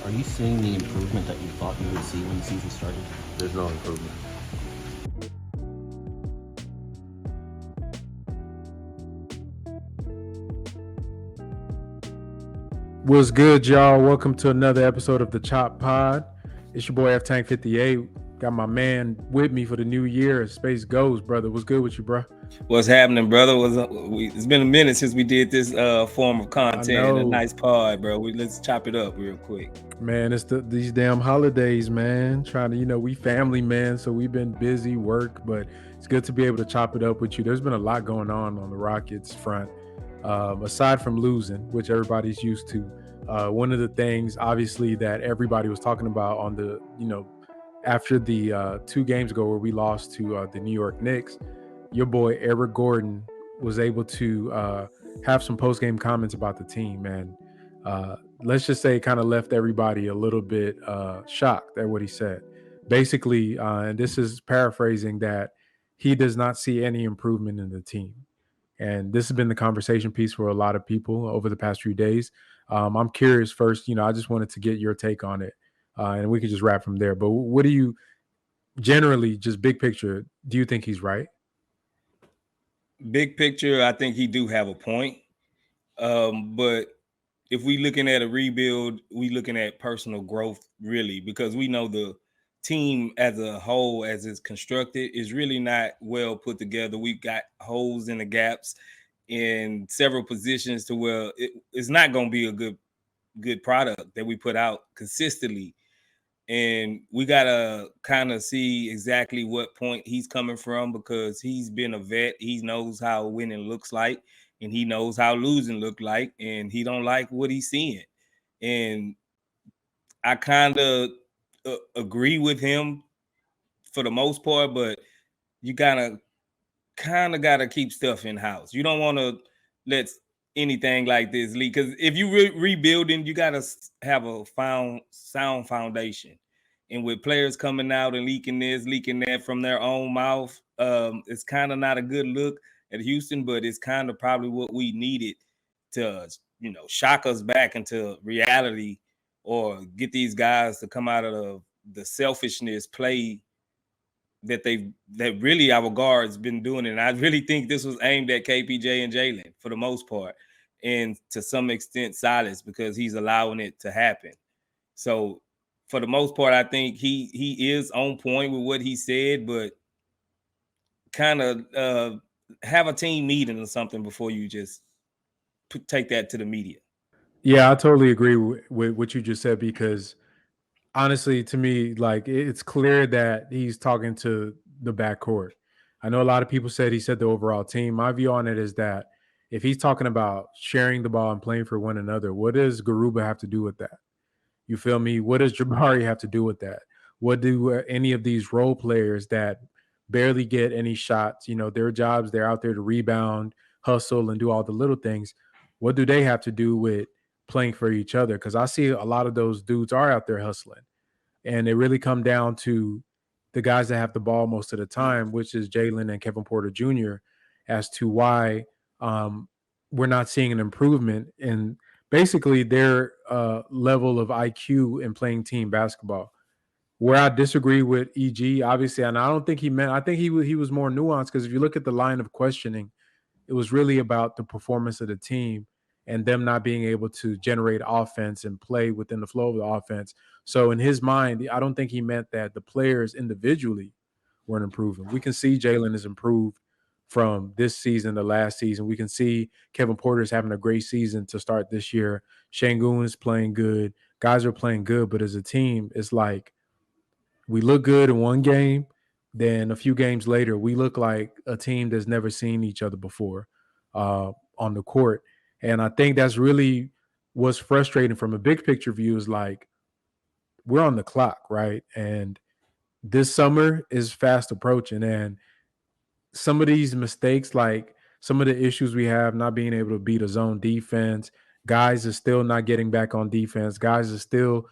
Are you seeing the improvement that you thought you would see when the season started? There's no improvement. What's good, y'all? Welcome to another episode of the Chop Pod. It's your boy F Tank 58. Got my man with me for the new year as Space goes, brother. What's good with you, bro? What's happening, brother? It's been a minute since we did this form of content. A nice pod, bro. Let's chop it up real quick. Man, it's these damn holidays, man. Trying to, we family, man, so we've been busy, work, but it's good to be able to chop it up with you. There's been a lot going on the Rockets front. Aside from losing, which everybody's used to, one of the things, obviously, that everybody was talking about on the, after the 2 games ago where we lost to the New York Knicks, your boy Eric Gordon was able to have some post-game comments about the team, man. Let's just say it kind of left everybody a little bit shocked at what he said. Basically, and this is paraphrasing, that he does not see any improvement in the team. And this has been the conversation piece for a lot of people over the past few days. I'm curious first, I just wanted to get your take on it, and we could just wrap from there. But what do you generally, just big picture, do you think he's right? Big picture, I think he do have a point. But if we looking at a rebuild, we looking at personal growth, really, because we know the team as a whole, as it's constructed, is really not well put together. We've got holes in the gaps in several positions to where it's not going to be a good product that we put out consistently. And we got to kind of see exactly what point he's coming from, because he's been a vet. He knows how winning looks like, and he knows how losing look like, and he don't like what he's seeing. And I kind of agree with him for the most part, but you gotta kind of got to keep stuff in house. You don't want to let anything like this leak, because if you rebuilding, you got to have a sound foundation. And with players coming out and leaking this, leaking that from their own mouth, it's kind of not a good look at Houston, but it's kind of probably what we needed to, shock us back into reality, or get these guys to come out of the selfishness play that really our guards been doing it. And I really think this was aimed at KPJ and Jalen for the most part, and to some extent Silas, because he's allowing it to happen. So for the most part, I think he is on point with what he said, but kind of have a team meeting or something before you just take that to the media. Yeah, I totally agree with what you just said, because honestly, to me, like, it's clear that he's talking to the backcourt. I know a lot of people said he said the overall team. My view on it is that if he's talking about sharing the ball and playing for one another, what does Garuba have to do with that? You feel me? What does Jabari have to do with that? What do any of these role players that barely get any shots, their jobs, they're out there to rebound, hustle, and do all the little things. What do they have to do with playing for each other? Because I see a lot of those dudes are out there hustling. And it really come down to the guys that have the ball most of the time, which is Jalen and Kevin Porter Jr., as to why we're not seeing an improvement in basically their level of IQ in playing team basketball. Where I disagree with EG, obviously, and I don't think he meant, I think he was more nuanced, because if you look at the line of questioning, it was really about the performance of the team and them not being able to generate offense and play within the flow of the offense. So in his mind, I don't think he meant that the players individually weren't improving. We can see Jalen has improved from this season to last season. We can see Kevin Porter is having a great season to start this year. Sengun is playing good. Guys are playing good, but as a team, it's like we look good in one game, then a few games later, we look like a team that's never seen each other before on the court. And I think that's really what's frustrating from a big picture view, is like, we're on the clock, right? And this summer is fast approaching. And some of these mistakes, like some of the issues we have, not being able to beat a zone defense, guys are still not getting back on defense, guys are still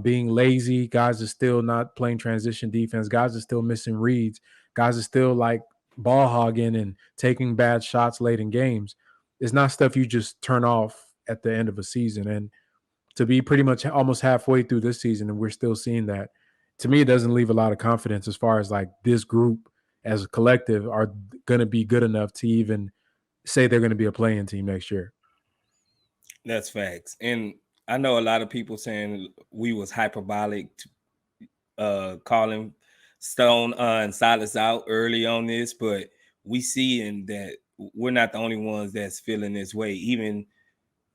being lazy, guys are still not playing transition defense, guys are still missing reads, guys are still like ball hogging and taking bad shots late in games. It's not stuff you just turn off at the end of a season. And to be pretty much almost halfway through this season and we're still seeing that. To me, it doesn't leave a lot of confidence as far as like this group as a collective are going to be good enough to even say they're going to be a playing team next year. That's facts. And I know a lot of people saying we was hyperbolic calling Stone and Silas out early on this, but we see in that we're not the only ones that's feeling this way. Even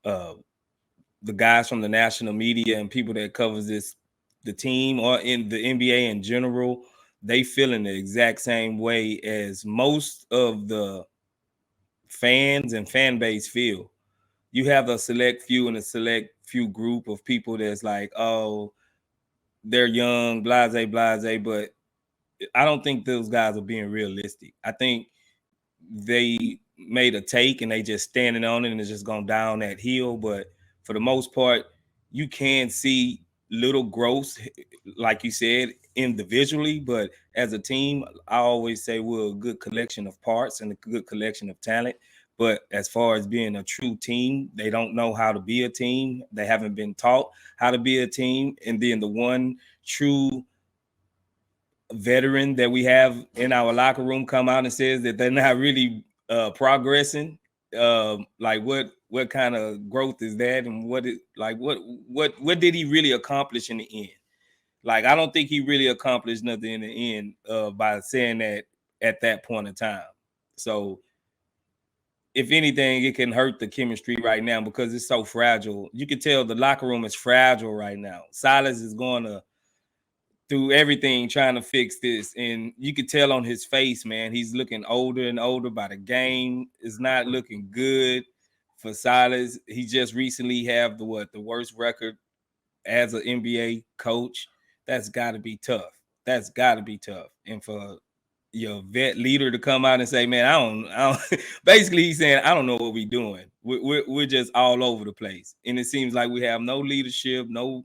the guys from the national media and people that covers the team or in the NBA in general, they feeling the exact same way as most of the fans and fan base feel. You have a select few and a select few group of people that's like, oh, they're young, blase, blase, but I don't think those guys are being realistic. I think they made a take and they just standing on it and it's just going down that hill. But for the most part, you can see little growth, like you said, individually. But as a team, I always say we're a good collection of parts and a good collection of talent. But as far as being a true team, they don't know how to be a team. They haven't been taught how to be a team. And then the one true veteran that we have in our locker room come out and says that they're not really progressing. Like what kind of growth is that, and what did he really accomplish in the end? Like, I don't think he really accomplished nothing in the end by saying that at that point in time. So if anything, it can hurt the chemistry right now because it's so fragile. You can tell the locker room is fragile right now. Silas is going to through everything trying to fix this, and you could tell on his face, man, he's looking older and older by the game. It's not looking good for Silas. He just recently have the worst record as an NBA coach. That's got to be tough. That's got to be tough. And for your vet leader to come out and say, man, I don't basically he's saying, I don't know what we're doing. We're just all over the place. And it seems like we have no leadership, no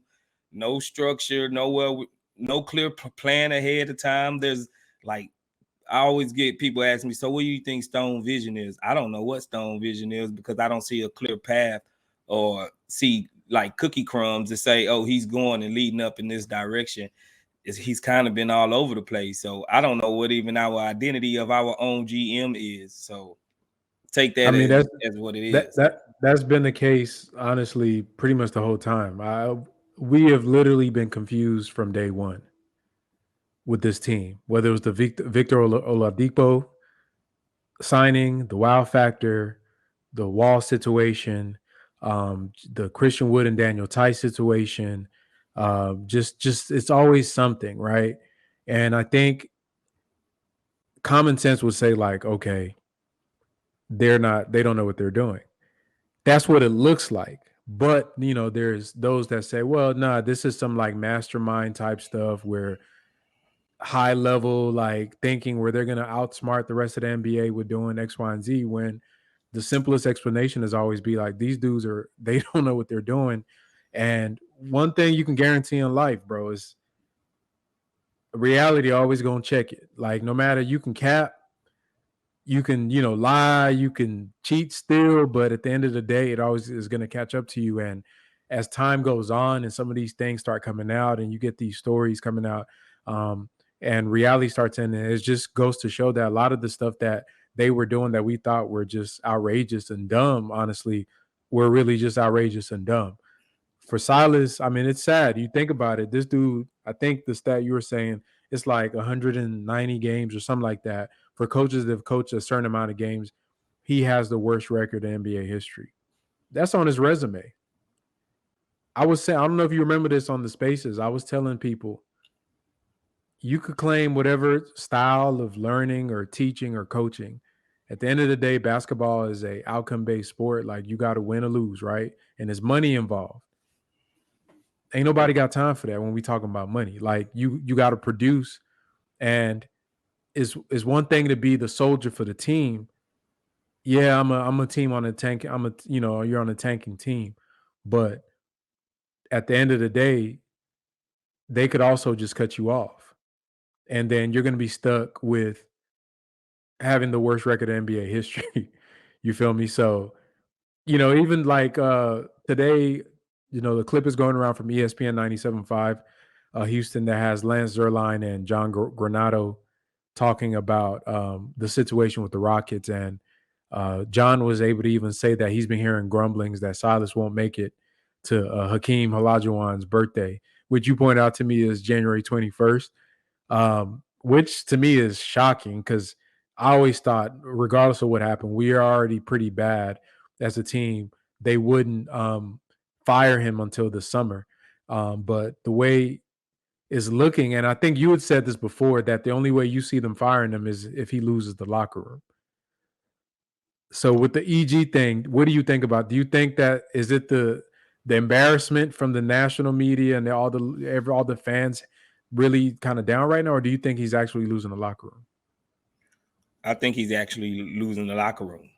structure, no clear plan ahead of time. There's like, I always get people ask me, so what do you think Stone vision is? I don't know what Stone vision is because I don't see a clear path or see like cookie crumbs to say, oh, he's going and leading up in this direction. He's kind of been all over the place. So I don't know what even our identity of our own GM is. So take that as what it is. That's been the case, honestly, pretty much the whole time. We have literally been confused from day one with this team, whether it was the Victor Oladipo signing, the wow factor, the Wall situation, the Christian Wood and Daniel Tice situation. Just it's always something, right? And I think common sense would say like, okay, they don't know what they're doing. That's what it looks like. But there's those that say, well, nah, this is some like mastermind type stuff where high level like thinking where they're gonna outsmart the rest of the NBA with doing X, Y, and Z, when the simplest explanation is always be like, these dudes they don't know what they're doing. And one thing you can guarantee in life, bro, is reality always gonna check it. Like, no matter, you can cap, you can lie, you can cheat still, but at the end of the day, it always is going to catch up to you. And as time goes on and some of these things start coming out and you get these stories coming out, and reality starts in, it just goes to show that a lot of the stuff that they were doing that we thought were just outrageous and dumb, honestly, were really just outrageous and dumb. For Silas, I mean, it's sad. You think about it. This dude, I think the stat you were saying, it's like 190 games or something like that. For coaches that have coached a certain amount of games, he has the worst record in NBA history. That's on his resume. I was saying, I don't know if you remember this on the spaces. I was telling people, you could claim whatever style of learning or teaching or coaching. At the end of the day, basketball is a outcome-based sport. Like, you got to win or lose, right? And there's money involved. Ain't nobody got time for that when we talking about money. Like, you got to produce, and is one thing to be the soldier for the team. Yeah, I'm a team on a tank. You're on a tanking team, but at the end of the day, they could also just cut you off, and then you're going to be stuck with having the worst record in NBA history. You feel me? So, even like today, the clip is going around from ESPN 97.5 Houston that has Lance Zierlein and John Granado talking about the situation with the Rockets. And John was able to even say that he's been hearing grumblings that Silas won't make it to Hakeem Olajuwon's birthday, which you point out to me is January 21st, which to me is shocking because I always thought, regardless of what happened, we are already pretty bad as a team. They wouldn't fire him until the summer. But the way is looking, and I think you had said this before, that the only way you see them firing him is if he loses the locker room. So with the EG thing, what do you think about? Do you think that is it the embarrassment from the national media and all the fans really kind of down right now, or do you think he's actually losing the locker room? I think he's actually losing the locker room.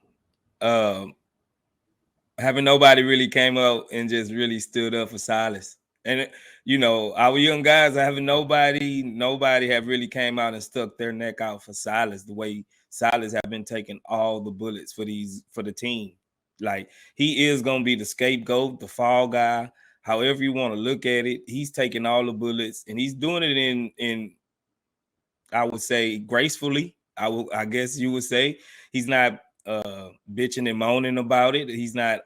Having nobody really came up and just really stood up for Silas. And, our young guys having nobody have really came out and stuck their neck out for Silas the way Silas have been taking all the bullets for the team. Like, he is going to be the scapegoat, the fall guy, however you want to look at it. He's taking all the bullets and he's doing it in I would say gracefully. I guess you would say he's not bitching and moaning about it. He's not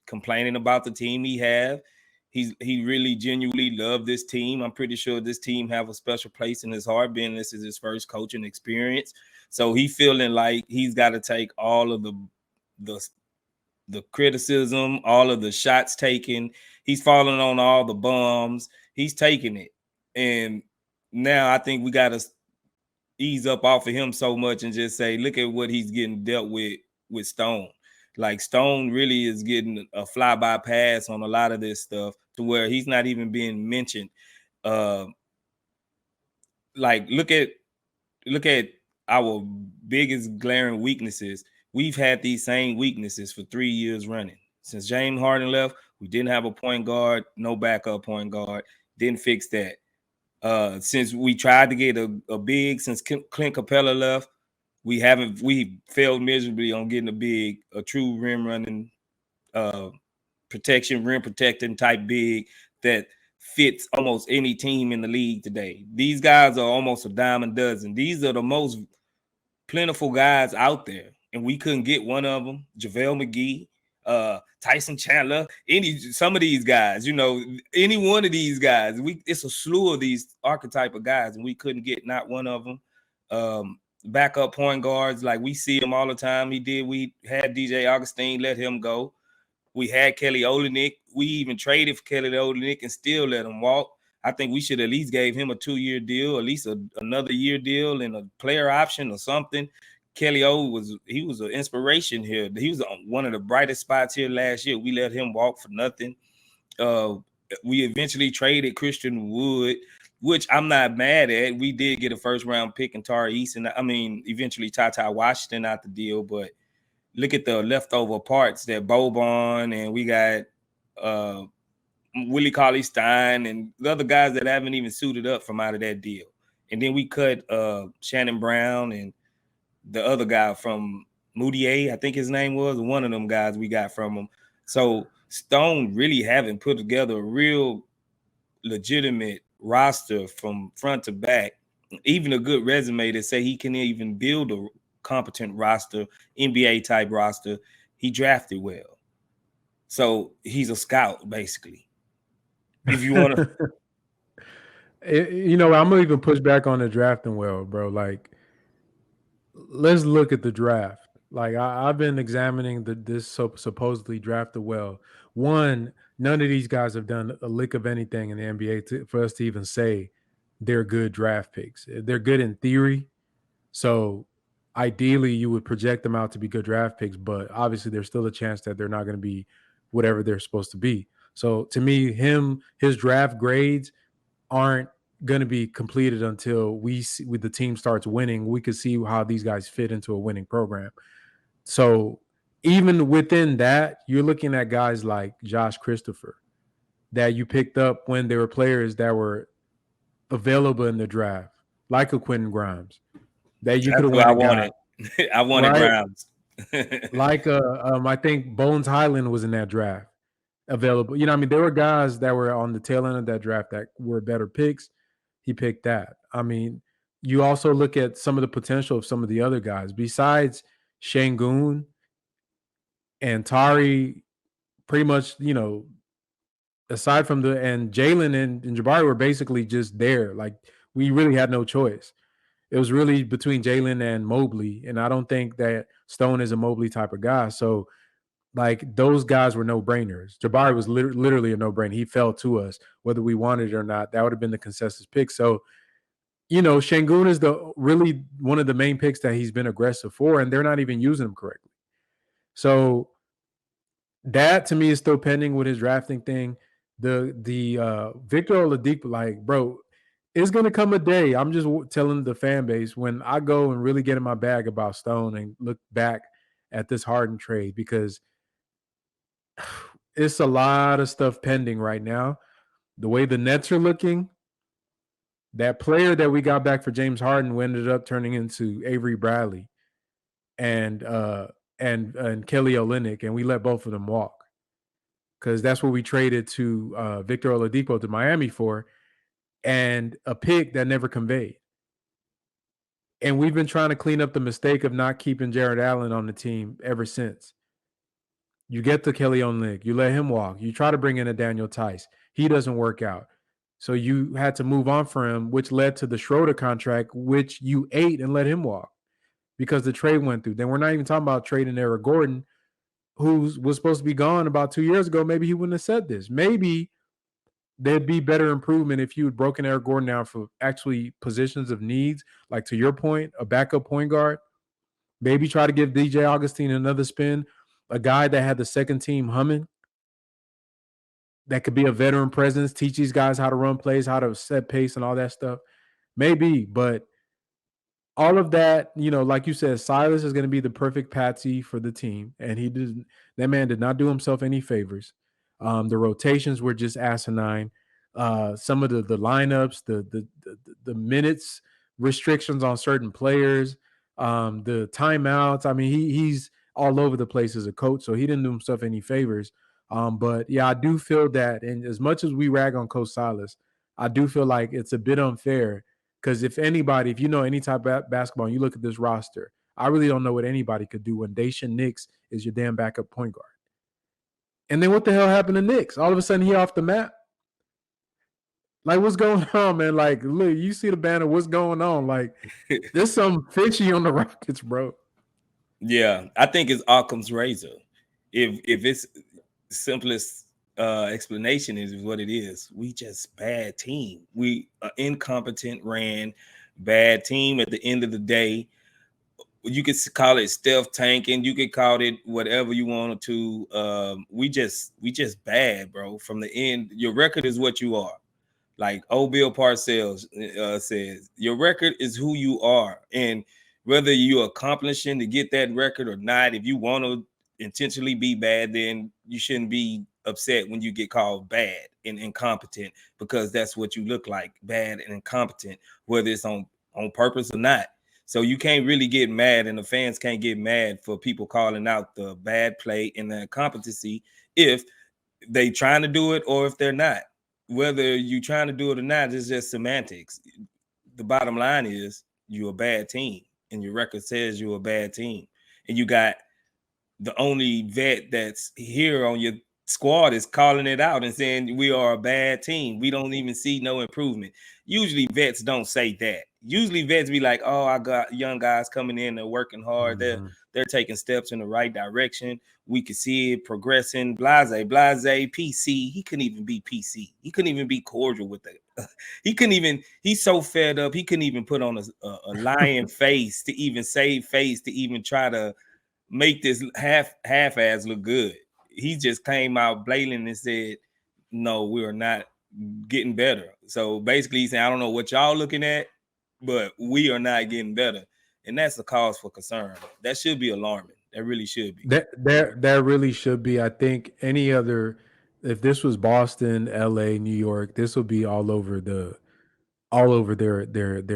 complaining about the team he have. He really genuinely loved this team. I'm pretty sure this team have a special place in his heart, being this is his first coaching experience. So he feeling like he's got to take all of the criticism, all of the shots taken. He's falling on all the bombs. He's taking it. And now I think we got to ease up off of him so much and just say, look at what he's getting dealt with Stone. Like, Stone really is getting a flyby pass on a lot of this stuff to where he's not even being mentioned. Like, look at our biggest glaring weaknesses. We've had these same weaknesses for 3 years running. Since James Harden left, we didn't have a point guard, no backup point guard. Didn't fix that. Since we tried to get a big, since Clint Capella left, we failed miserably on getting a true rim running, rim protecting type big that fits almost any team in the league today. These guys are almost a dime a dozen. These are the most plentiful guys out there, and we couldn't get one of them. JaVale McGee, Tyson Chandler, some of these guys, any one of these guys. It's a slew of these archetype of guys, and we couldn't get not one of them. Backup point guards, like we see them all the time. We had DJ Augustine, let him go. We had Kelly Olynyk. We even traded for Kelly Olynyk and still let him walk. I think we should at least gave him a 2-year deal, at least another year deal and a player option or something. Kelly O was an inspiration here. He was one of the brightest spots here last year. We let him walk for nothing. We eventually traded Christian Wood, which I'm not mad at. We did get a first-round pick in Tari Eason. I mean, eventually Ty Washington out the deal, but look at the leftover parts that Boban and we got Willie Cauley-Stein and the other guys that haven't even suited up from out of that deal. And then we cut Shannon Brown and the other guy from Moutier, I think his name was, one of them guys we got from him. So Stone really haven't put together a real legitimate roster from front to back, even a good resume to say he can even build a competent roster, NBA type roster. He drafted well. So he's a scout, basically. If you want to. I'm going to even push back on the drafting well, bro. Like, let's look at the draft. Like, I've been examining this supposedly drafted well. One, none of these guys have done a lick of anything in the NBA for us to even say they're good draft picks. They're good in theory. So ideally, you would project them out to be good draft picks, but obviously there's still a chance that they're not going to be whatever they're supposed to be. So to me, his draft grades aren't going to be completed until the team starts winning. We could see how these guys fit into a winning program. So even within that, you're looking at guys like Josh Christopher that you picked up when there were players that were available in the draft, like a Quentin Grimes, that you could have won. I wanted Grimes. Like I think Bones Highland was in that draft. available. You know, I mean, there were guys that were on the tail end of that draft that were better picks. He picked that. I mean, you also look at some of the potential of some of the other guys besides Sengun and Tari. Pretty much, you know, aside from and Jalen and Jabari were basically just there. Like we really had no choice. It was really between Jalen and Mobley, and I don't think that Stone is a Mobley type of guy. So like those guys were no brainers. Jabari was literally a no brainer. He fell to us whether we wanted it or not. That would have been the consensus pick. So you know, Sengun is the really one of the main picks that he's been aggressive for, and they're not even using him correctly. So that to me is still pending with his drafting thing. The Victor Oladipo, like, bro, it's gonna come a day. I'm just telling the fan base when I go and really get in my bag about Stone and look back at this Harden trade because it's a lot of stuff pending right now. The way the Nets are looking, that player that we got back for James Harden ended up turning into Avery Bradley and Kelly Olynyk, and we let both of them walk because that's what we traded to Victor Oladipo to Miami for, and a pick that never conveyed. And we've been trying to clean up the mistake of not keeping Jared Allen on the team ever since. You get the Kelly Olynyk, you let him walk. You try to bring in a Daniel Tice. He doesn't work out. So you had to move on for him, which led to the Schroeder contract, which you ate and let him walk because the trade went through. Then we're not even talking about trading Eric Gordon, who was supposed to be gone about 2 years ago. Maybe he wouldn't have said this. Maybe there'd be better improvement if you had broken Eric Gordon down for actually positions of needs, like to your point, a backup point guard. Maybe try to give DJ Augustine another spin, a guy that had the second team humming, that could be a veteran presence, teach these guys how to run plays, how to set pace and all that stuff. Maybe, but all of that, you know, like you said, Silas is going to be the perfect patsy for the team, and that man did not do himself any favors. The rotations were just asinine. Some of the lineups, the minutes restrictions on certain players, the timeouts. I mean, he's all over the place as a coach, so he didn't do himself any favors. But yeah, I do feel that, and as much as we rag on Coach Silas, I do feel like it's a bit unfair because if you know any type of basketball, and you look at this roster, I really don't know what anybody could do when Daishen Nix is your damn backup point guard. And then what the hell happened to Nix? All of a sudden he off the map. Like, what's going on, man? Like, look, you see the banner, what's going on? Like, there's some fishy on the Rockets, bro. Yeah, I think it's Occam's razor. If it's simplest explanation is what it is. We just bad team. We incompetent ran bad team. At the end of the day, you could call it stealth tanking. You could call it whatever you wanted to. We just bad, bro. From the end, your record is what you are. Like old Bill Parcells says, your record is who you are, and whether you're accomplishing to get that record or not, if you want to intentionally be bad, then you shouldn't be upset when you get called bad and incompetent, because that's what you look like, bad and incompetent, whether it's on purpose or not. So you can't really get mad, and the fans can't get mad for people calling out the bad play and the incompetency if they trying to do it or if they're not. Whether you're trying to do it or not, it's just semantics. The bottom line is you're a bad team, and your record says you're a bad team, and you got the only vet that's here on your squad is calling it out and saying we are a bad team. We don't even see no improvement. Usually vets don't say that. Usually vets be like, oh, I got young guys coming in, they're working hard, they're taking steps in the right direction. We can see it progressing. Blase, PC. He couldn't even be PC. He couldn't even be cordial with it. He couldn't even, he's so fed up, he couldn't even put on a lying face to even save face to even try to make this half-ass look good. He just came out blatant and said, no, we're not getting better. So basically he's saying, I don't know what y'all looking at, but we are not getting better. And that's a cause for concern. That should be alarming. That really should be. That really should be. I think if this was Boston, LA, New York, this would be all over their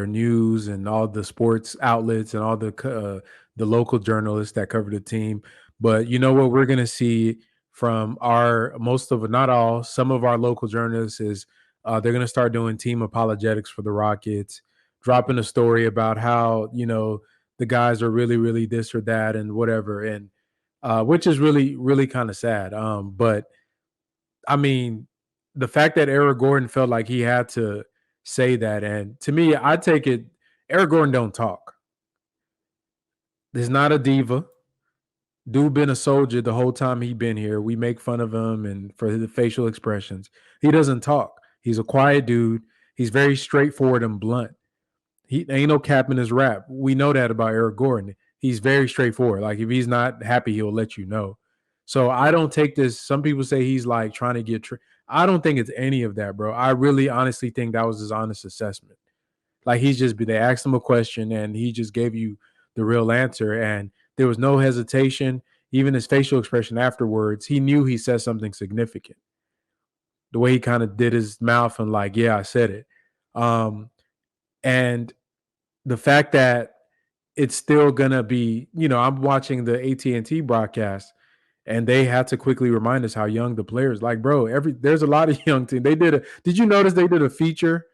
news and all the sports outlets and all the local journalists that cover the team. But you know what we're gonna see from not all, some of our local journalists is they're going to start doing team apologetics for the Rockets, dropping a story about how, the guys are really, really this or that and whatever. And which is really, really kind of sad. But I mean, the fact that Eric Gordon felt like he had to say that, and to me, I take it, Eric Gordon don't talk. He's not a diva. Dude been a soldier the whole time he been here. We make fun of him and for the facial expressions. He doesn't talk. He's a quiet dude. He's very straightforward and blunt. He ain't no cap in his rap. We know that about Eric Gordon. He's very straightforward. Like if he's not happy, he'll let you know. So I don't take this. Some people say he's like trying to get. I don't think it's any of that, bro. I really honestly think that was his honest assessment. Like they asked him a question and he just gave you the real answer, and there was no hesitation. Even his facial expression afterwards, he knew he said something significant. The way he kind of did his mouth and like, yeah, I said it. And the fact that it's still gonna be, I'm watching the AT&T broadcast, and they had to quickly remind us how young the players. Like, bro, there's a lot of young teams. Did you notice they did a feature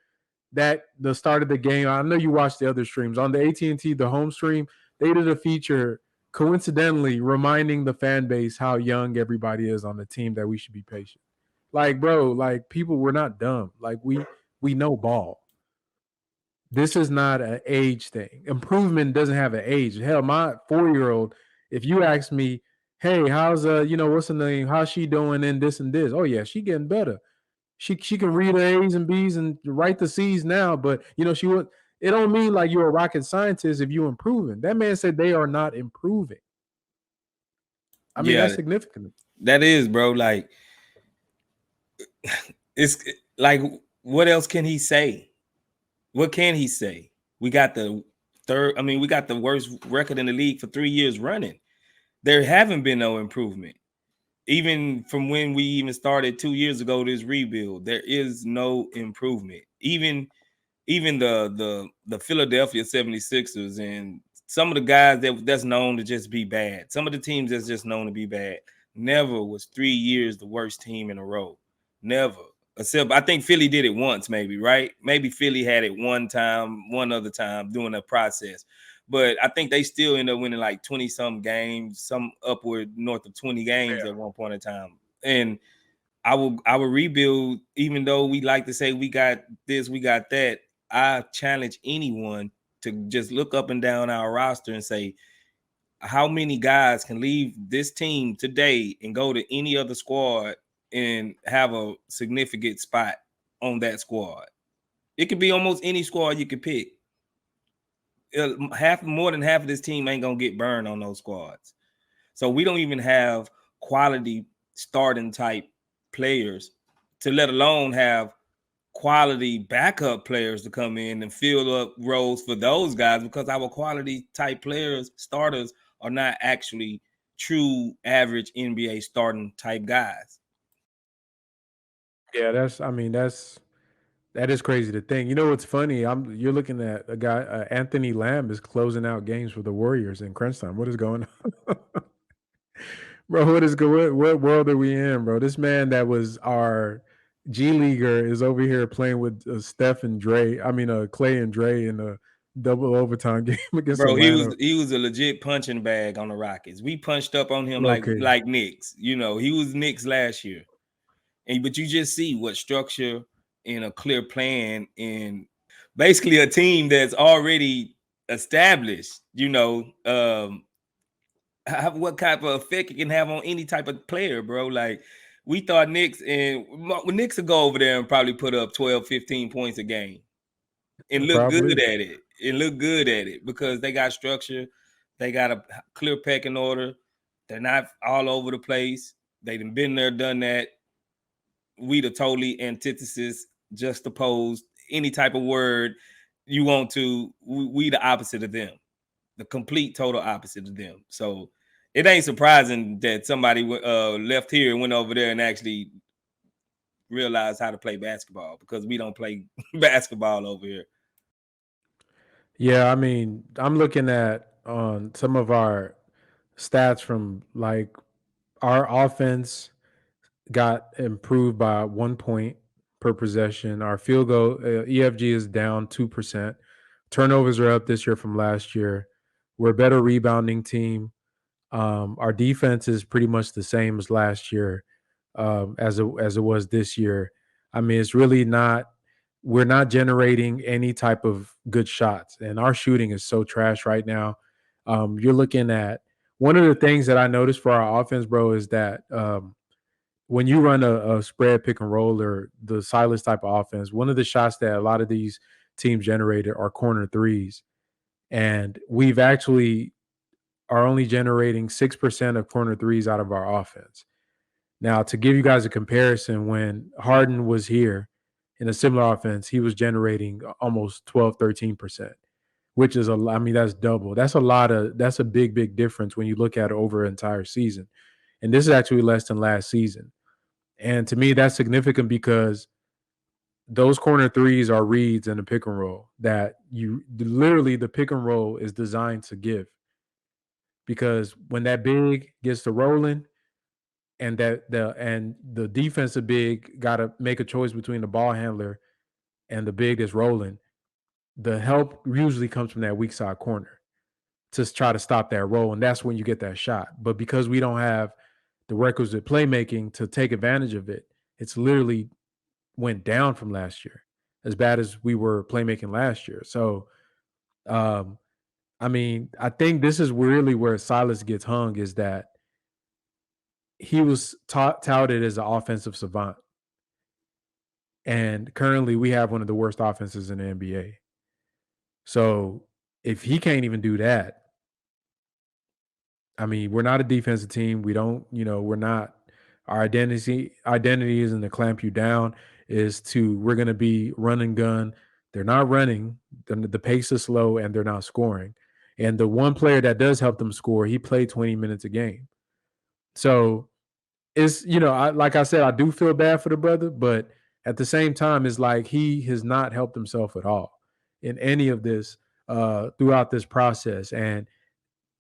that the start of the game? I know you watched the other streams on the AT&T, the home stream. They did a feature coincidentally reminding the fan base how young everybody is on the team, that we should be patient. Like, bro, like people, we're not dumb. Like we know ball. This is not an age thing. Improvement doesn't have an age. Hell, my 4-year-old, if you ask me, hey, how's what's the name? How's she doing in this and this? Oh yeah, she getting better. She can read the A's and B's and write the C's now, but she would. It don't mean like you're a rocket scientist if you're improving. That man said they are not improving. I mean, that's significant. That is, bro. Like, it's like, what else can he say? What can he say? We got the worst record in the league for 3 years running. There haven't been no improvement. Even from when we even started 2 years ago, this rebuild, there is no improvement. Even the Philadelphia 76ers and some of the guys that's known to just be bad. Some of the teams that's just known to be bad. Never was 3 years the worst team in a row. Never. Except I think Philly did it once, maybe, right? Maybe Philly had it one other time during the process. But I think they still end up winning like 20-some games, some upward north of 20 games at one point in time. And our rebuild, even though we like to say we got this, we got that, I challenge anyone to just look up and down our roster and say, how many guys can leave this team today and go to any other squad and have a significant spot on that squad? It could be almost any squad you could pick. More than half of this team ain't gonna get burned on those squads. So we don't even have quality starting type players, to let alone have quality backup players to come in and fill up roles for those guys, because our quality type players, starters, are not actually true average NBA starting type guys. Yeah, that is crazy to think. You know what's funny? You're looking at a guy, Anthony Lamb is closing out games for the Warriors in crunch time. What is going on? Bro, what world are we in, bro? This man that was our G leaguer is over here playing with Steph and Dre. I mean, Clay and Dre in a double overtime game against Atlanta. He was a legit punching bag on the Rockets. We punched up on him like Knicks. He was Knicks last year. But you just see what structure and a clear plan and basically a team that's already established, what type of effect it can have on any type of player, bro. Like, we thought Knicks would go over there and probably put up 12, 15 points a game and look good at it. Because they got structure. They got a clear pecking order. They're not all over the place. They've been there, done that. We the totally antithesis, juxtaposed, any type of word you want to. We the opposite of them, the complete total opposite of them. So it ain't surprising that somebody left here and went over there and actually realized how to play basketball, because we don't play basketball over here. Yeah, I mean, I'm looking at some of our stats from like our offense got improved by 1 point per possession. Our field goal EFG is down 2%. Turnovers are up this year from last year. We're a better rebounding team. Our defense is pretty much the same as last year, as it was this year. I mean, it's really not. We're not generating any type of good shots, and our shooting is so trash right now. You're looking at one of the things that I noticed for our offense, bro, is that when you run a spread pick and roll or the Silas type of offense, one of the shots that a lot of these teams generated are corner threes, and we've actually are only generating 6% of corner threes out of our offense. Now, to give you guys a comparison, when Harden was here in a similar offense, he was generating almost 12, 13%, which is I mean, that's double. That's a big, big difference when you look at it over an entire season. And this is actually less than last season. And to me, that's significant because those corner threes are reads in the pick and roll that you literally the pick and roll is designed to give. Because when that big gets to rolling and the defensive big got to make a choice between the ball handler and the big that's rolling, the help usually comes from that weak side corner to try to stop that roll, and that's when you get that shot. But because we don't have the requisite playmaking to take advantage of it, it's literally went down from last year, as bad as we were playmaking last year. So, I mean, I think this is really where Silas gets hung is that he was touted as an offensive savant. And currently we have one of the worst offenses in the NBA. So if he can't even do that, I mean, we're not a defensive team. We don't, we're not our identity isn't to clamp you down, we're gonna be run and gun. They're not running, the pace is slow, and they're not scoring. And the one player that does help them score, he played 20 minutes a game. So it's like I said, I do feel bad for the brother, but at the same time, it's like he has not helped himself at all in any of this throughout this process. And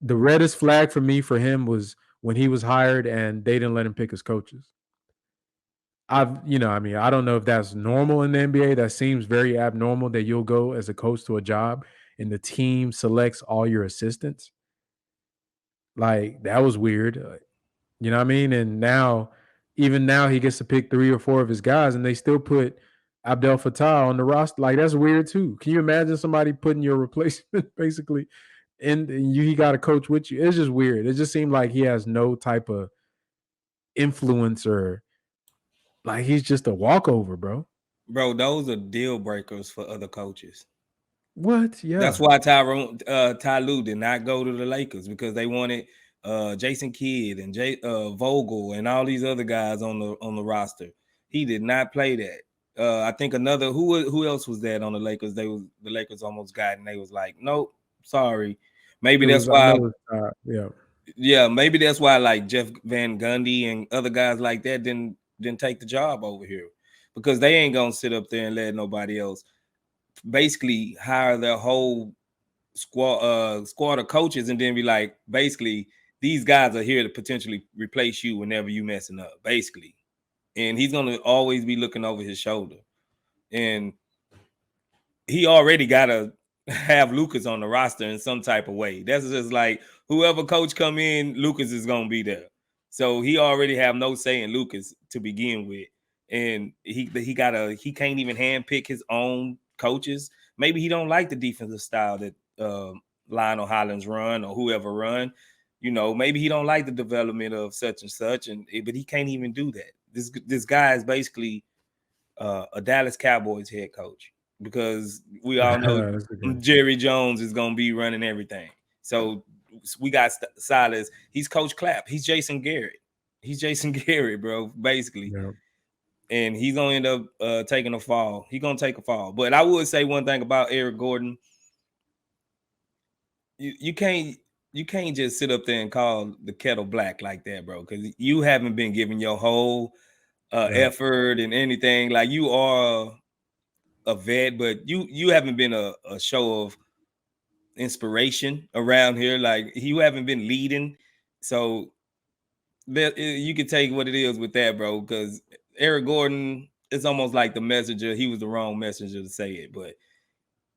the reddest flag for me for him was when he was hired and they didn't let him pick his coaches. I mean, I don't know if that's normal in the NBA. That seems very abnormal that you'll go as a coach to a job and the team selects all your assistants. Like that was weird. You know what I mean? And even now, he gets to pick 3 or 4 of his guys, and they still put Abdel Fattah on the roster. Like that's weird too. Can you imagine somebody putting your replacement basically and he got a coach with you? It's just weird. It just seemed like he has no type of influence or like he's just a walkover, bro. Bro, those are deal breakers for other coaches. What? Yeah. That's why Ty Lue did not go to the Lakers because they wanted Jason Kidd and Vogel and all these other guys on the roster. He did not play that. I think another who else was that on the Lakers? The Lakers almost got and they was like, nope, sorry. Maybe that's why. Yeah, maybe that's why like Jeff Van Gundy and other guys like that didn't take the job over here because they ain't gonna sit up there and let nobody else basically hire their whole squad of coaches and then be like, basically, these guys are here to potentially replace you whenever you messing up, basically. And he's gonna always be looking over his shoulder. And he already gotta have Lucas on the roster in some type of way. That's just like whoever coach come in, Lucas is gonna be there. So he already have no say in Lucas to begin with. And he can't even handpick his own coaches. Maybe he don't like the defensive style that Lionel Hollins run or whoever run. Maybe he don't like the development of such and such, but he can't even do that. This guy is basically a Dallas Cowboys head coach because we all know Jerry Jones is going to be running everything. So we got Silas. He's Coach Clapp. He's Jason Garrett. Bro, basically. Yeah. And he's going to end up taking a fall. He's going to take a fall. But I would say one thing about Eric Gordon. You can't just sit up there and call the kettle black like that, bro, because you haven't been giving your whole effort and anything. Like you are a vet, but you haven't been a show of inspiration around here. Like you haven't been leading. So you can take what it is with that, bro, because Eric Gordon, it's almost like the messenger. He was the wrong messenger to say it, but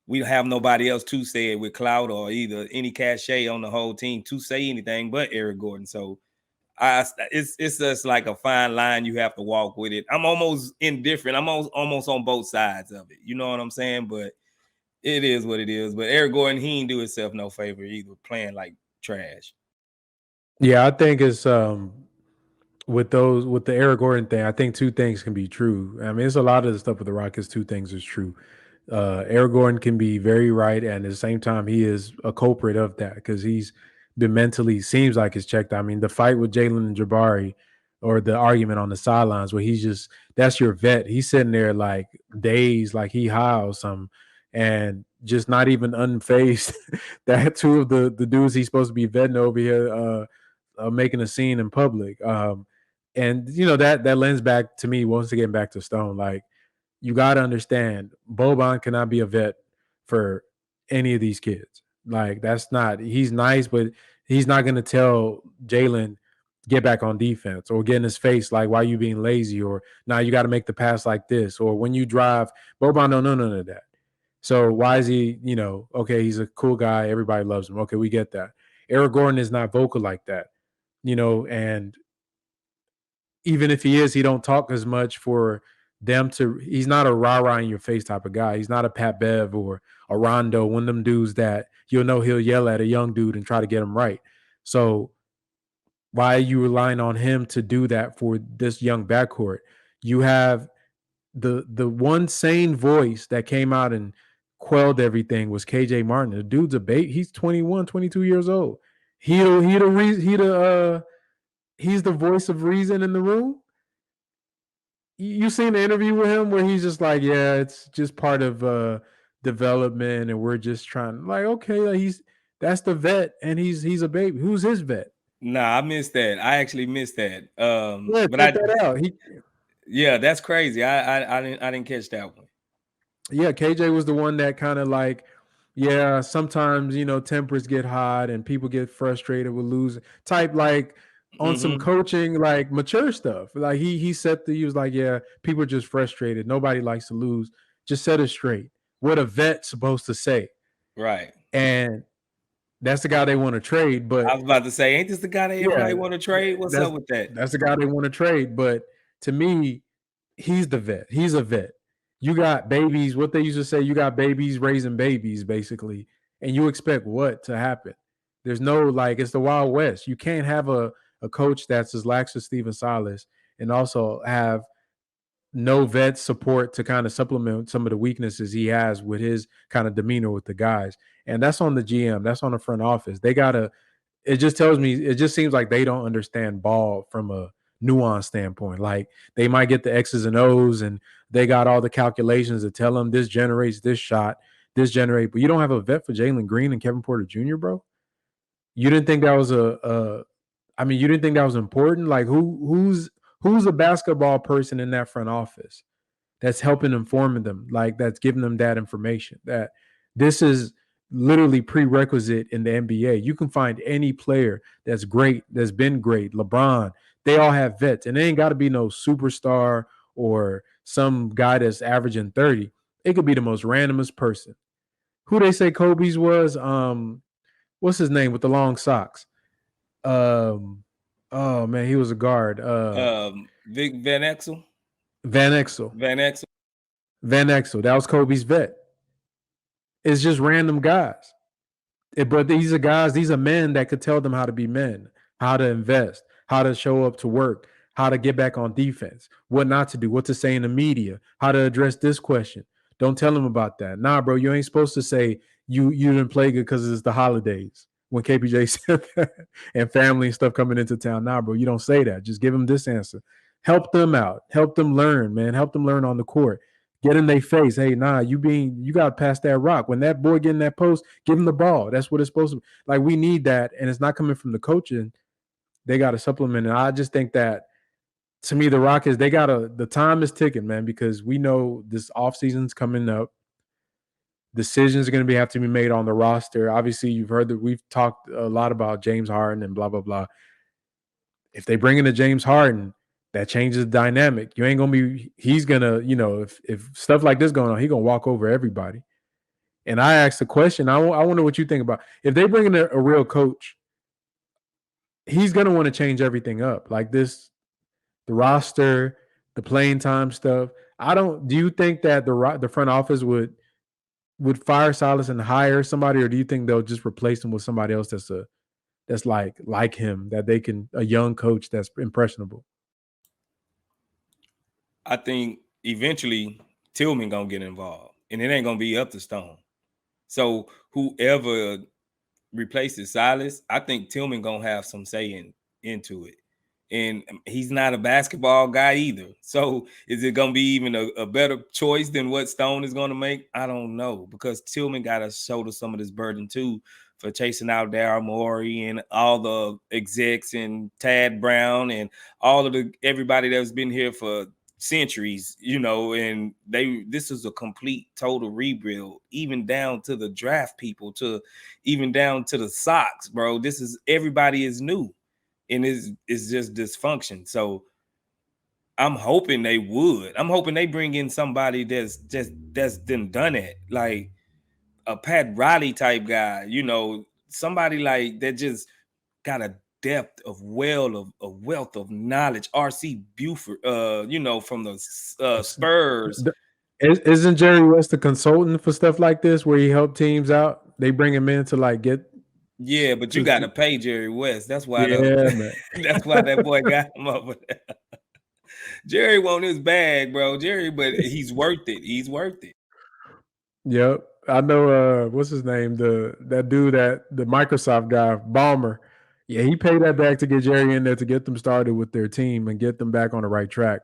we don't have nobody else to say it with clout or either any cachet on the whole team to say anything but Eric Gordon. So it's just like a fine line you have to walk with it. I'm almost indifferent. I'm almost on both sides of it. You know what I'm saying? But it is what it is. But Eric Gordon, he ain't do himself no favor either, playing like trash. Yeah, I think it's with the Eric Gordon thing, I think two things can be true. I mean, it's a lot of the stuff with the Rockets. Two things is true. Eric Gordon can be very right, and at the same time, he is a culprit of that because he's been mentally seems like it's checked. I mean, the fight with Jalen and Jabari, or the argument on the sidelines where he's just that's your vet. He's sitting there like dazed, like he high or something, and just not even unfazed. That two of the dudes he's supposed to be vetting over here, making a scene in public. And you know that lends back to me once again back to Stone. Like you got to understand, Boban cannot be a vet for any of these kids. Like that's not. He's nice, but he's not going to tell Jalen get back on defense or get in his face like why you being lazy or now you got to make the pass like this or when you drive. Boban don't know none of that. So why is he? You know, okay, he's a cool guy. Everybody loves him. Okay, we get that. Eric Gordon is not vocal like that. You know, and even if he is, he don't talk as much for them to. He's not a rah-rah in your face type of guy. He's not a Pat Bev or a Rondo, one of them dudes that you'll know he'll yell at a young dude and try to get him right. So why are you relying on him to do that for this young backcourt? You have the one sane voice that came out and quelled everything was KJ Martin. The dude's a baby. He's 21, 22 years old. He's the voice of reason in the room. You seen the interview with him where he's just like, yeah, it's just part of development, and we're just trying. Like, okay, like that's the vet, and he's a baby. Who's his vet? Nah, I missed that. I actually missed that. Yeah, But check that out. Yeah, that's crazy. I didn't catch that one. Yeah, KJ was the one that kind of like, yeah, sometimes tempers get hot and people get frustrated with losing. Type like on some coaching, like mature stuff. Like he was like, yeah, people are just frustrated. Nobody likes to lose. Just set it straight. What a vet's supposed to say. Right. And that's the guy they want to trade. But I was about to say, ain't this the guy that everybody want to trade? What's up with that? That's the guy they want to trade. But to me, he's the vet. He's a vet. You got babies, what they used to say, you got babies raising babies, basically. And you expect what to happen? There's no, like, it's the Wild West. You can't have a coach that's as lax as Steven Silas and also have no vet support to kind of supplement some of the weaknesses he has with his kind of demeanor with the guys. And that's on the GM. That's on the front office. They got to, it just seems like they don't understand ball from a nuance standpoint. Like they might get the X's and O's and they got all the calculations that tell them this generates this shot, but you don't have a vet for Jalen Green and Kevin Porter Jr., bro. You didn't think that was you didn't think that was important? Like who's a basketball person in that front office that's helping informing them, like that's giving them that information that this is literally prerequisite in the NBA. You can find any player that's great, that's been great. LeBron, they all have vets, and they ain't got to be no superstar or some guy that's averaging 30. It could be the most randomest person. Who they say Kobe's was? What's his name with the long socks? Oh man, he was a guard. Vic Van Exel. Van Exel. That was Kobe's vet. It's just random guys. But these are men that could tell them how to be men, how to invest, how to show up to work, how to get back on defense, what not to do, what to say in the media, how to address this question. Don't tell them about that. Nah, bro, you ain't supposed to say you didn't play good because it's the holidays when KPJ said that and family and stuff coming into town. Nah, bro, you don't say that. Just give them this answer. Help them out. Help them learn, man. Help them learn on the court. Get in their face. Hey, nah, you got to pass that rock. When that boy get in that post, give him the ball. That's what it's supposed to be. Like, we need that, and it's not coming from the coaching. They got to supplement it. I just think that, to me, the Rockets, the time is ticking, man, because we know this offseason's coming up. Decisions are going to have to be made on the roster. Obviously, you've heard that we've talked a lot about James Harden and blah, blah, blah. If they bring in a James Harden, that changes the dynamic. You ain't gonna be. He's gonna, if stuff like this going on, he gonna walk over everybody. And I asked the question. I wonder what you think about if they bring in a real coach. He's gonna want to change everything up, like this, the roster, the playing time stuff. I don't. Do you think that the front office would fire Silas and hire somebody, or do you think they'll just replace him with somebody else that's like him, that they can, a young coach that's impressionable? I think eventually Tillman gonna get involved, and it ain't gonna be up to Stone. So whoever replaces Silas, I think Tillman gonna have some say into it. And he's not a basketball guy either. So is it gonna be even a better choice than what Stone is gonna make? I don't know, because Tillman got to shoulder some of this burden too for chasing out Daryl Morey and all the execs and Tad Brown and all of everybody that's been here for centuries, and this is a complete total rebuild, even down to the draft people, to even down to the socks, bro. Everybody is new, and it's just dysfunction. So I'm hoping they would. I'm hoping they bring in somebody that's done it, like a Pat Riley type guy, somebody like that just got a depth of wealth of knowledge. RC Buford, from the Spurs. Isn't Jerry West a consultant for stuff like this, where he helped teams out? They bring him in to like get. Yeah, but you got to pay Jerry West. That's why. Man. That's why that boy got him over there. Jerry want his bag, bro. But he's worth it. He's worth it. Yep. I know what's his name? That dude, the Microsoft guy, Ballmer. Yeah, he paid that back to get Jerry in there to get them started with their team and get them back on the right track.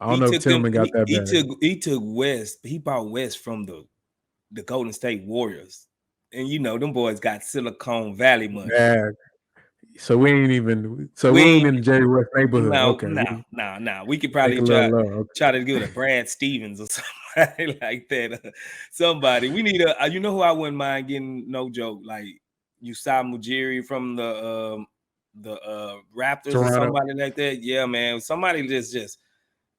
I don't know if Tillman got that back. He took West. He bought West from the Golden State Warriors. And them boys got Silicon Valley money. Yeah. So we ain't even. So we ain't in the Jerry West neighborhood. Okay. No. We could probably try to get a Brad Stevens or somebody like that. Somebody. We need you know who I wouldn't mind getting, no joke, like Usai Mujiri from the Raptors, Toronto, or somebody like that. Yeah, man. Somebody just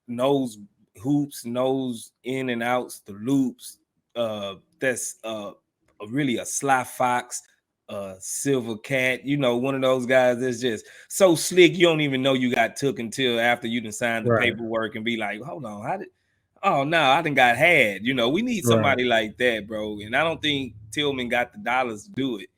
knows hoops, knows in and outs, the loops. That's really a Sly Fox, Silver Cat, one of those guys that's just so slick you don't even know you got took until after you done signed the paperwork and be like, hold on, I done got had. We need somebody like that, bro. And I don't think Tillman got the dollars to do it.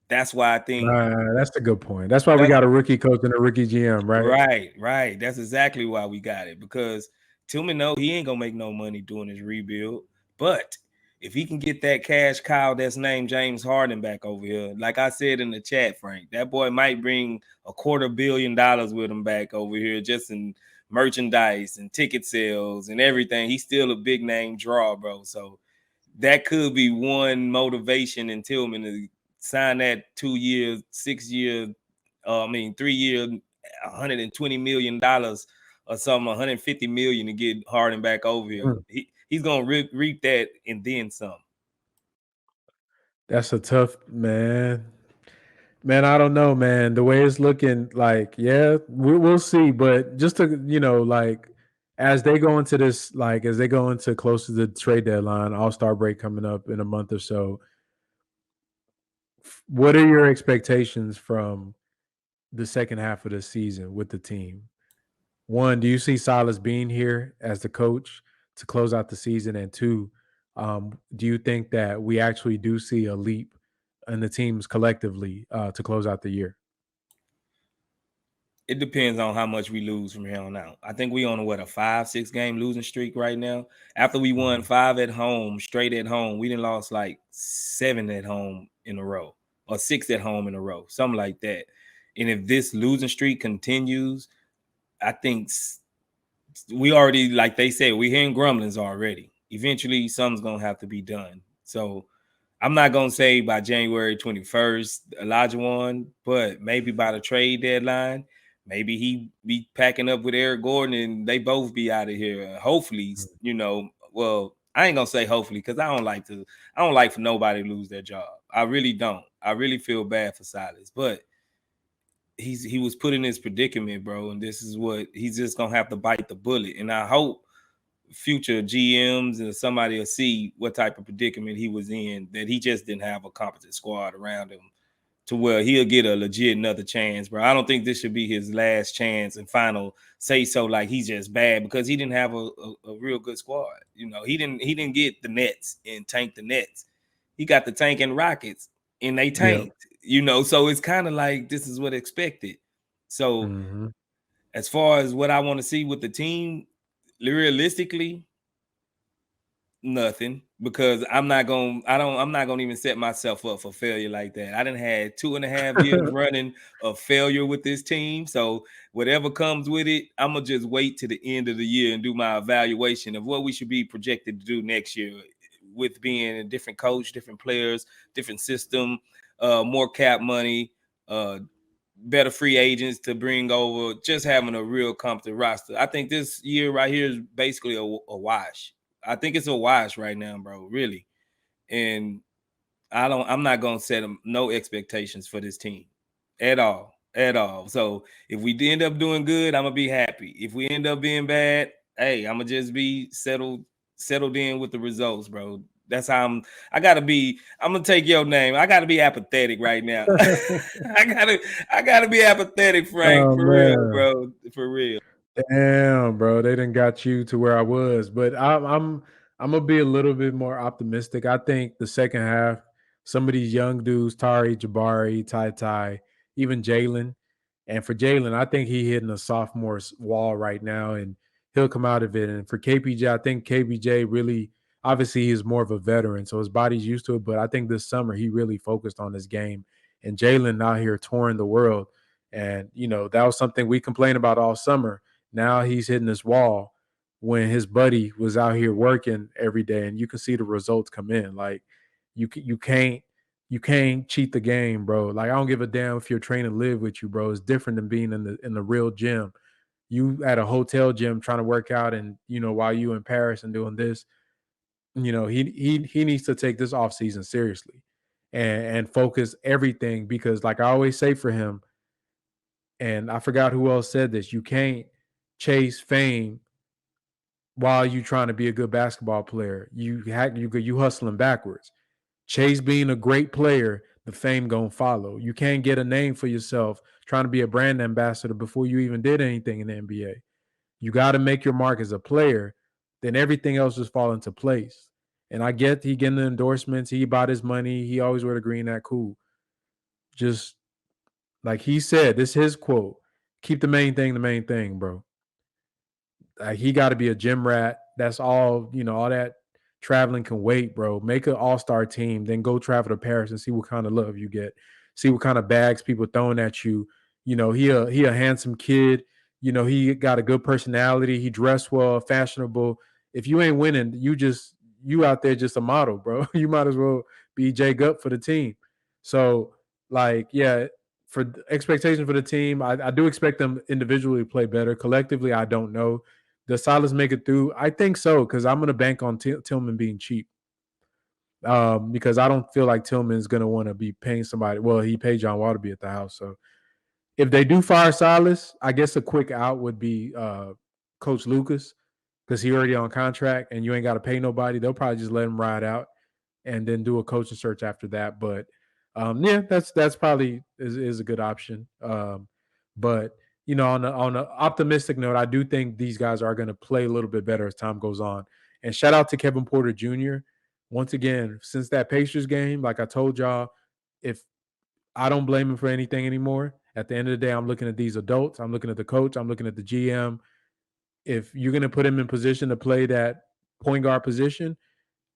That's why I think that's a good point. That's why we got a rookie coach and a rookie GM, right? Right. That's exactly why we got it, because Tillman know he ain't gonna make no money doing his rebuild. But if he can get that cash cow that's named James Harden back over here, like I said in the chat, Frank, that boy might bring $250 million with him back over here, just in merchandise and ticket sales and everything. He's still a big name draw, bro. So that could be one motivation in Tillman to sign that 2 years, 6 year, 3 year, $120 million or something, 150 million to get Harden back over here. He's gonna reap that and then some. That's a tough, man. I don't know, man. The way it's looking, like, yeah, we'll see. But just to, like, as they go into this, like, as they go into close to the trade deadline, All-Star break coming up in a month or so, what are your expectations from the second half of the season with the team? One, do you see Silas being here as the coach to close out the season? And two, do you think that we actually do see a leap in the teams collectively to close out the year? It depends on how much we lose from here on out. I think we on a 5-6 game losing streak right now. After we won 5 at home, straight at home, we done lost like 7 at home in a row, or 6 at home in a row, something like that. And if this losing streak continues, I think we already, like they said, we're hearing grumblings already. Eventually, something's gonna have to be done. So I'm not gonna say by January 21st, Elijah won, but maybe by the trade deadline, maybe he be packing up with Eric Gordon and they both be out of here. Hopefully, well, I ain't gonna say hopefully, because I don't like for nobody to lose their job. I really don't. I really feel bad for Silas, but he was put in this predicament, bro, and this is what he's just gonna have to bite the bullet. And I hope future GMs and somebody will see what type of predicament he was in, that he just didn't have a competent squad around him to where he'll get a legit another chance, bro. I don't think this should be his last chance and final say so, like he's just bad, because he didn't have a real good squad. You know, he didn't get the Nets and tank the Nets. He got the tank and Rockets and they tanked, you know, so it's kind of like this is what expected. So as far as what I want to see with the team, realistically, nothing, because I'm not gonna even set myself up for failure like that. I done had 2.5 years running of failure with this team. So whatever comes with it, I'm gonna just wait to the end of the year and do my evaluation of what we should be projected to do next year, with being a different coach, different players, different system, more cap money, better free agents to bring over, just having a real competent roster. I think this year right here is basically a wash. I think it's a wash right now, bro, really. And I'm not gonna set no expectations for this team at all. So if we end up doing good, I'm gonna be happy. If we end up being bad, hey, I'm gonna just be settled in with the results, bro. That's how I'm gonna take your name. I gotta be apathetic right now. I gotta be apathetic, Frank, for real, bro. For real. Damn, bro, they done got you to where I was, but I'm gonna be a little bit more optimistic. I think the second half, some of these young dudes, Tari, Jabari, Tai, even Jalen, and for Jalen, I think he hitting a sophomore's wall right now, and he'll come out of it. And for KPJ, I think KPJ really, obviously, he's more of a veteran, so his body's used to it. But I think this summer he really focused on his game, and Jalen out here touring the world, and that was something we complained about all summer. Now he's hitting this wall when his buddy was out here working every day, and you can see the results come in. Like you can't cheat the game, bro. Like I don't give a damn if your trainer live with you, bro. It's different than being in the real gym. You at a hotel gym trying to work out, and while you in Paris and doing this, he needs to take this off season seriously and focus everything, because like I always say for him, and I forgot who else said this, you can't chase fame while you trying to be a good basketball player. You hustling backwards. Chase being a great player, the fame gonna follow. You can't get a name for yourself trying to be a brand ambassador before you even did anything in the NBA. You got to make your mark as a player, then everything else just fall into place. And I get he getting the endorsements, he bought his money, he always wear the green, that cool. Just like he said, this is his quote: keep the main thing, bro. He got to be a gym rat. That's all, all that traveling can wait, bro. Make an all-star team, then go travel to Paris and see what kind of love you get. See what kind of bags people throwing at you. He a handsome kid. He got a good personality. He dressed well, fashionable. If you ain't winning, you out there just a model, bro. You might as well be J Gup for the team. So, like, yeah, for expectations for the team, I do expect them individually to play better. Collectively, I don't know. Does Silas make it through? I think so, because I'm going to bank on Tillman being cheap. Because I don't feel like Tillman's going to want to be paying somebody. Well, he paid John Wall to be at the house. So if they do fire Silas, I guess a quick out would be Coach Lucas, because he already on contract and you ain't got to pay nobody. They'll probably just let him ride out and then do a coaching search after that. But yeah, that's probably is a good option. But on an optimistic note, I do think these guys are going to play a little bit better as time goes on. And shout out to Kevin Porter Jr. Once again, since that Pacers game, like I told y'all, if I don't blame him for anything anymore. At the end of the day, I'm looking at these adults. I'm looking at the coach. I'm looking at the GM. If you're going to put him in position to play that point guard position,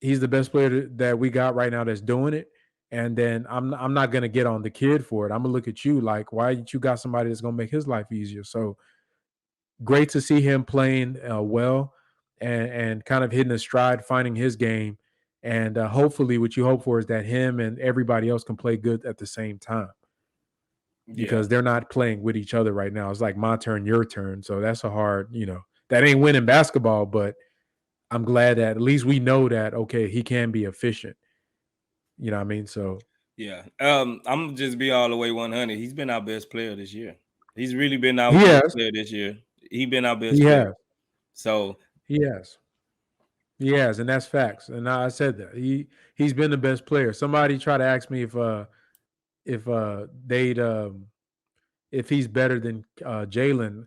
he's the best player that we got right now that's doing it. And then I'm not going to get on the kid for it. I'm going to look at you like, why did you got somebody that's going to make his life easier? So great to see him playing well and kind of hitting a stride, finding his game. And hopefully what you hope for is that him and everybody else can play good at the same time. Because they're not playing with each other right now. It's like my turn, your turn. So that's a hard, that ain't winning basketball, but I'm glad that at least we know that, okay, he can be efficient. You know what I mean? So Yeah. I'm just be all the way 100. He's been our best player this year. He's really been our He best has. player this year. He been our He best player. has. So He has. He has, and that's facts. And I said that he's been the best player. Somebody tried to ask me they'd if he's better than Jalen.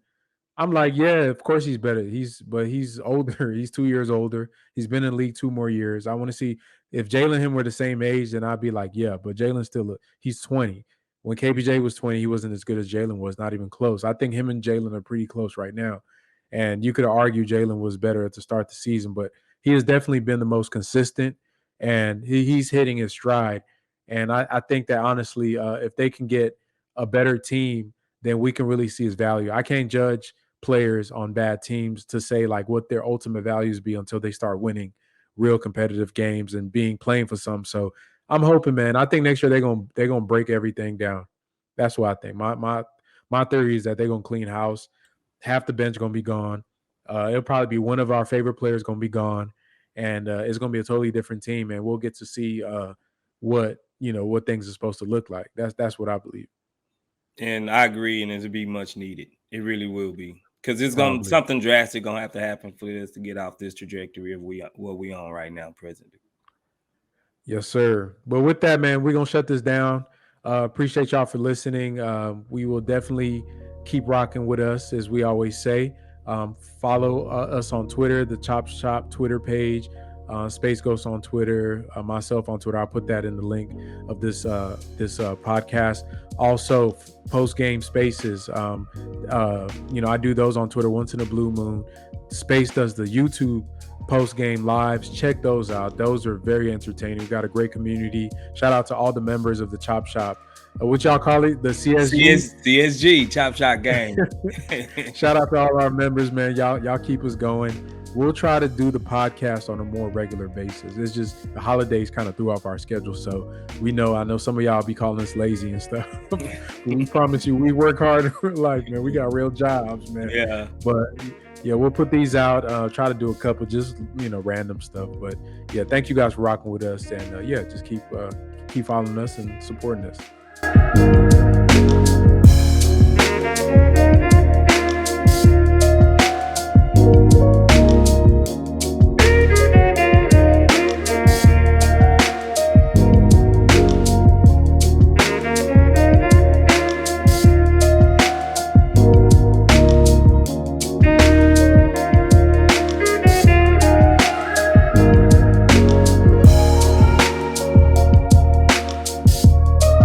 I'm like, yeah, of course he's better. He's older. He's 2 years older. He's been in the league 2 more years. I want to see if Jalen and him were the same age, then I'd be like, yeah, but Jalen's he's 20. When KPJ was 20, he wasn't as good as Jalen was, not even close. I think him and Jalen are pretty close right now. And you could argue Jalen was better at the start of the season, but he has definitely been the most consistent and he's hitting his stride. And I think that honestly, if they can get a better team, then we can really see his value. I can't judge players on bad teams to say like what their ultimate values be until they start winning real competitive games and playing for some. So I'm hoping, man. I think next year they're gonna break everything down. That's what I think. My theory is that they're gonna clean house. Half the bench gonna be gone. It'll probably be one of our favorite players gonna be gone, and it's gonna be a totally different team. And we'll get to see what things are supposed to look like. That's what I believe. and I agree, and it'll be much needed. It really will be. Because it's gonna Probably. something drastic gonna have to happen for us to get off this trajectory of what we on right now, presently. Yes, sir. But with that, man, we're going to shut this down. Appreciate y'all for listening. We will definitely keep rocking with us, as we always say. Follow us on Twitter, the Chop Shop Twitter page, Space Ghost on Twitter, myself on Twitter. I'll put that in the link of this podcast. Also, post-game spaces. I do those on Twitter once in a blue moon. Space does the YouTube post-game lives. Check those out. Those are very entertaining. We've got a great community. Shout out to all the members of the Chop Shop. What y'all call it? The CSG? CSG, Chop Shop Gang. Shout out to all our members, man. Y'all keep us going. We'll try to do the podcast on a more regular basis. It's just the holidays kind of threw off our schedule. So I know some of y'all be calling us lazy and stuff. We promise you, we work hard in real life, man. We got real jobs, man. Yeah. But yeah, we'll put these out. Try to do a couple, just random stuff. But yeah, thank you guys for rocking with us, and just keep following us and supporting us.